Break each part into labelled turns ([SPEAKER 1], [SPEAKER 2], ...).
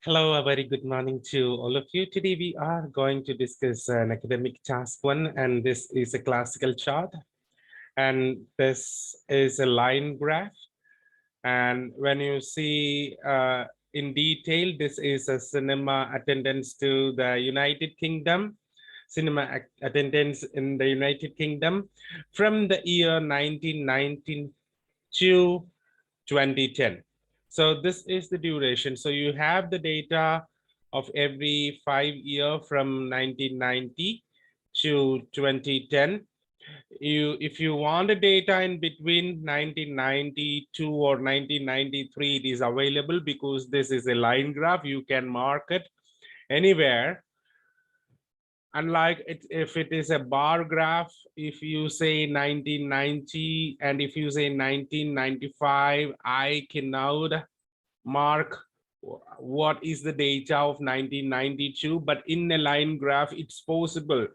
[SPEAKER 1] Hello, a very good morning to all of you. Today we are going to discuss an academic task one, and this is a classical chart, and this is a line graph. And when you see in detail, this is a cinema attendance to the United Kingdom, attendance in the United Kingdom from the year 1919 to 2010. So this is the duration. So you have the data of every 5 year from 1990 to 2010. If you want the data in between 1992 or 1993, it is available because this is a line graph. You can mark it anywhere. Unlike if it is a bar graph, if you say 1990 and if you say 1995, I cannot mark what is the data of 1992, but in a line graph, it's possible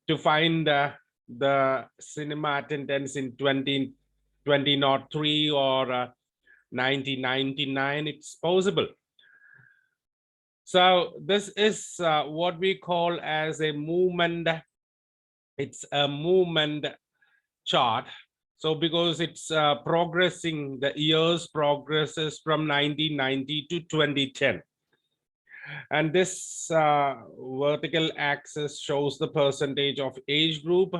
[SPEAKER 1] to find the cinema attendance in 2003 or 1999. It's possible. So this is what we call as a movement. It's a movement chart. So because it's progressing, the years progresses from 1990 to 2010. And this vertical axis shows the percentage of age group,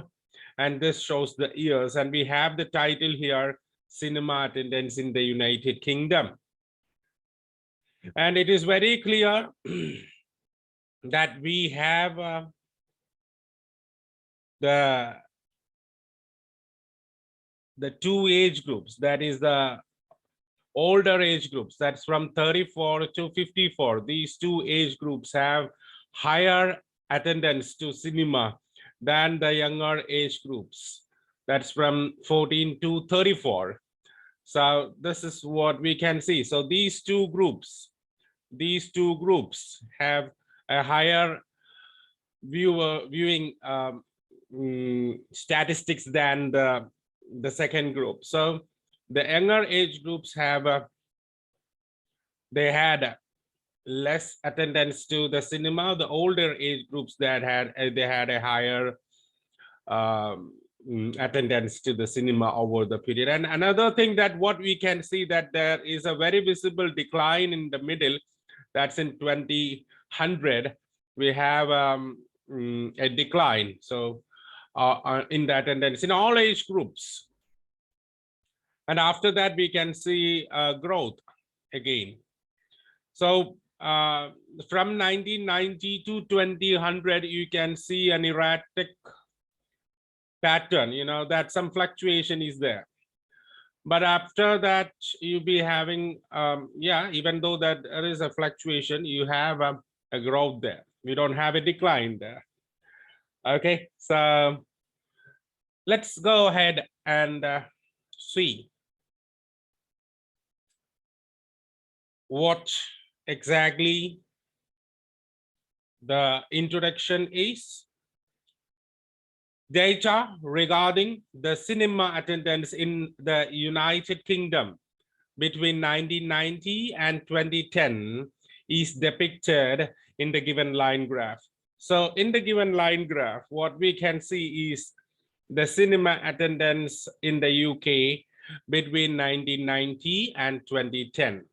[SPEAKER 1] and this shows the years. And we have the title here, Cinema Attendance in the United Kingdom. And it is very clear that we have the two age groups, that is the older age groups, that's from 34 to 54. These two age groups have higher attendance to cinema than the younger age groups, that's from 14 to 34. So this is what we can see. So these two groups have a higher viewing statistics than the second group. So the younger age groups have they had less attendance to the cinema. The older age groups that had a higher attendance to the cinema over the period. And another thing that what we can see that there is a very visible decline in the middle. That's in 2000. We have a decline. So in the attendance in all age groups. And after that, we can see growth again. So from 1990 to 2000, you can see an erratic pattern, that some fluctuation is there. But after that, you'll be having, even though that there is a fluctuation, you have a growth there. We don't have a decline there. Okay, so let's go ahead and see what exactly the introduction is. Data regarding the cinema attendance in the United Kingdom between 1990 and 2010 is depicted in the given line graph. So in the given line graph, what we can see is the cinema attendance in the UK between 1990 and 2010.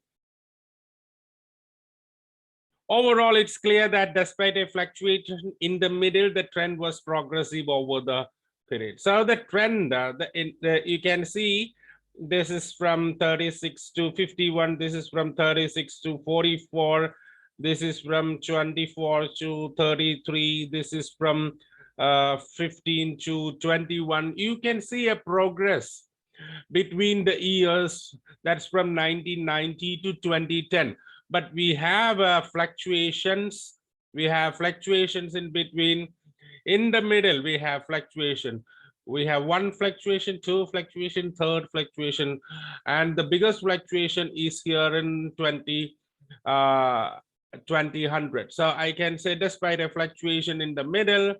[SPEAKER 1] Overall, it's clear that despite a fluctuation in the middle, the trend was progressive over the period. So the trend, you can see, this is from 36 to 51. This is from 36 to 44. This is from 24 to 33. This is from 15 to 21. You can see a progress between the years. That's from 1990 to 2010. But we have fluctuations. We have fluctuations in between. In the middle, we have fluctuation. We have one fluctuation, two fluctuation, third fluctuation, and the biggest fluctuation is here in 2000. So I can say despite a fluctuation in the middle,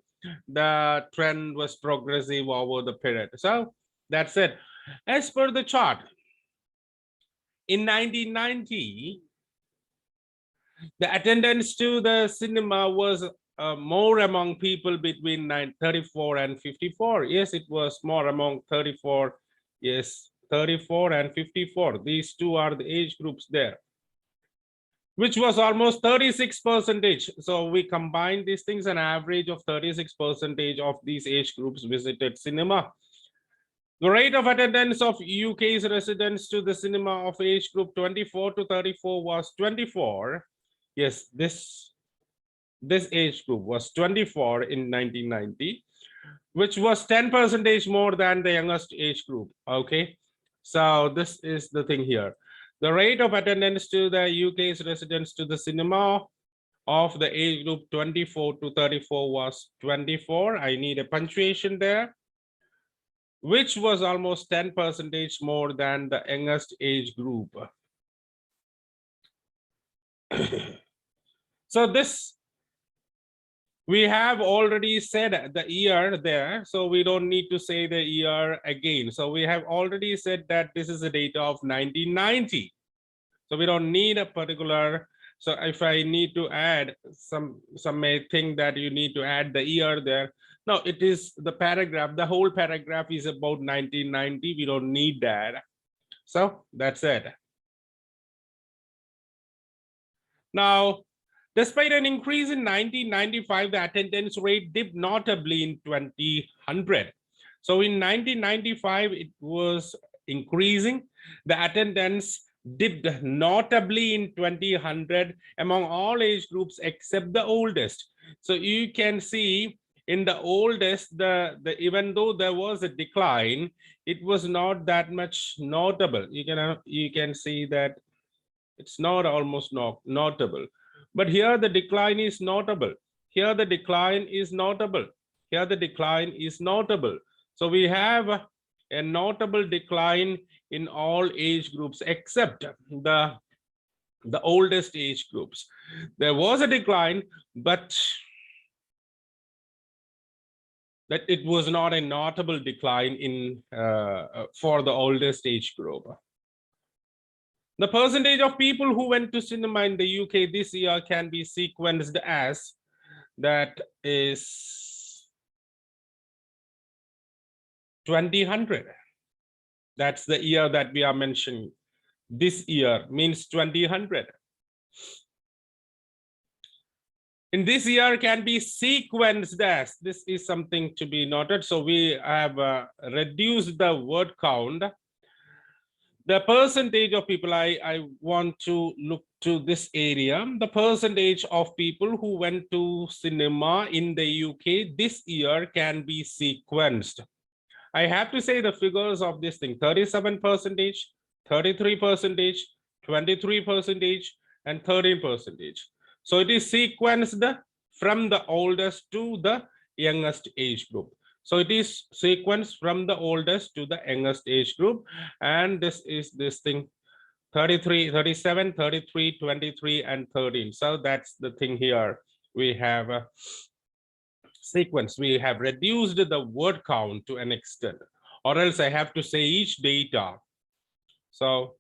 [SPEAKER 1] the trend was progressive over the period. So that's it. As per the chart, in 1990, The attendance to the cinema was more among people between 34 and 54. Yes, it was more among 34. Yes, 34 and 54. These two are the age groups there, which was almost 36%. So we combine these things, an average of 36% of these age groups visited cinema. The rate of attendance of UK's residents to the cinema of age group 24 to 34 was 24. Yes, this age group was 24 in 1990, which was 10% more than the youngest age group. Okay, so this is the thing here. The rate of attendance to the UK's residents to the cinema of the age group 24 to 34 was 24. I need a punctuation there, which was almost 10% more than the youngest age group. So this, we have already said the year there, so we don't need to say the year again. So we have already said that this is the data of 1990. So we don't need a particular, so if I need to add, some may think that you need to add the year there. No, it is the paragraph, the whole paragraph is about 1990. We don't need that. So that's it. Now, despite an increase in 1995, the attendance rate dipped notably in 2000. So in 1995, it was increasing. The attendance dipped notably in 2000 among all age groups except the oldest. So you can see in the oldest, even though there was a decline, it was not that much notable. You can see that it's not almost notable, but here the decline is notable. Here the decline is notable. Here the decline is notable. So we have a notable decline in all age groups except the oldest age groups. There was a decline, but that it was not a notable decline in for the oldest age group. The percentage of people who went to cinema in the UK this year can be sequenced as, that is 2000. That's the year that we are mentioning. This year means 2000. In this year can be sequenced as, this is something to be noted. So we have reduced the word count. The percentage of people, I want to look to this area. The percentage of people who went to cinema in the UK this year can be sequenced. I have to say the figures of this thing: 37%, 33%, 23%, and 13%. So it is sequenced from the oldest to the youngest age group. So it is sequenced from the oldest to the youngest age group. And this is this thing: 33, 37, 33, 23, and 13. So that's the thing here. We have a sequence. We have reduced the word count to an extent, or else I have to say each data. So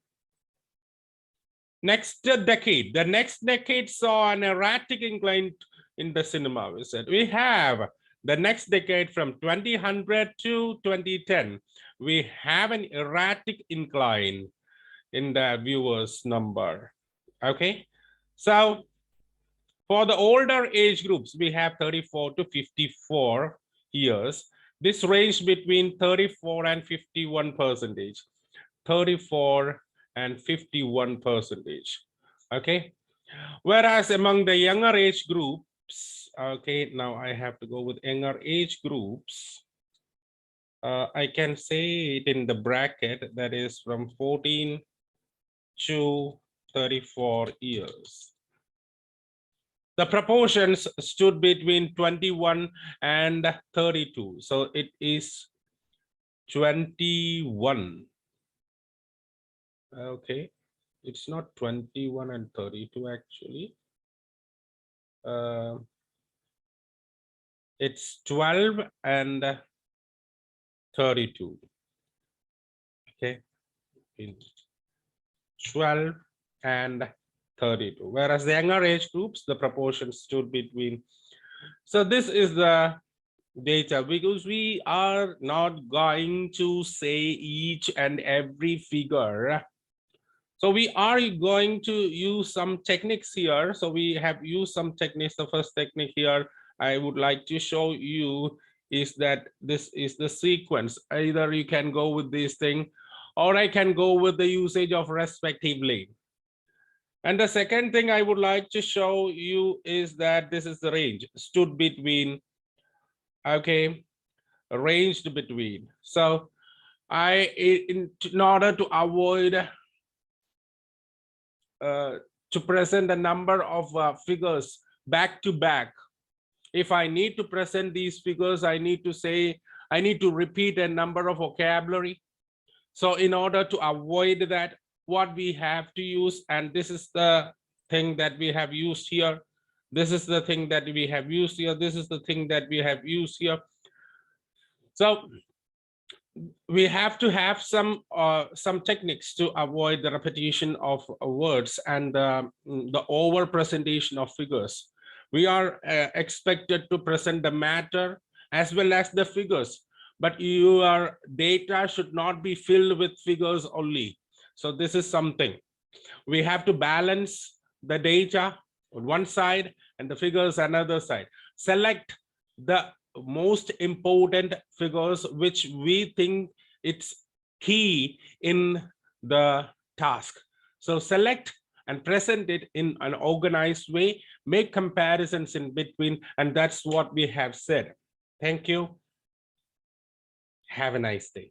[SPEAKER 1] next decade, the next decade saw an erratic incline in the cinema. We said we have the next decade from 2000 to 2010, we have an erratic incline in the viewers number. Okay, so for the older age groups, we have 34 to 54 years. This range between 34 and 51%. 34 and 51%. Okay, whereas among the younger age groups, okay, now I have to go with younger age groups. I can say it in the bracket, that is from 14 to 34 years. The proportions stood between 21 and 32. So it is 21. Okay, it's not 21 and 32 actually. It's 12 and 32. Okay, 12 and 32. Whereas the younger age groups, the proportion stood between. So this is the data, because we are not going to say each and every figure. So we are going to use some techniques here. So we have used some techniques. The first technique here I would like to show you is that this is the sequence. Either you can go with this thing, or I can go with the usage of respectively. And the second thing I would like to show you is that this is the range, stood between, okay, ranged between. So in order to avoid to present a number of figures back to back, if I need to present these figures, I need to repeat a number of vocabulary. So in order to avoid that, what we have to use, and this is the thing that we have used here, this is the thing that we have used here, this is the thing that we have used here. So we have to have some techniques to avoid the repetition of words and the over presentation of figures. We are expected to present the matter as well as the figures, but your data should not be filled with figures only. So this is something we have to balance: the data on one side and the figures another side. Select the most important figures which we think it's key in the task. So select and present it in an organized way, make comparisons in between, and that's what we have said. Thank you. Have a nice day.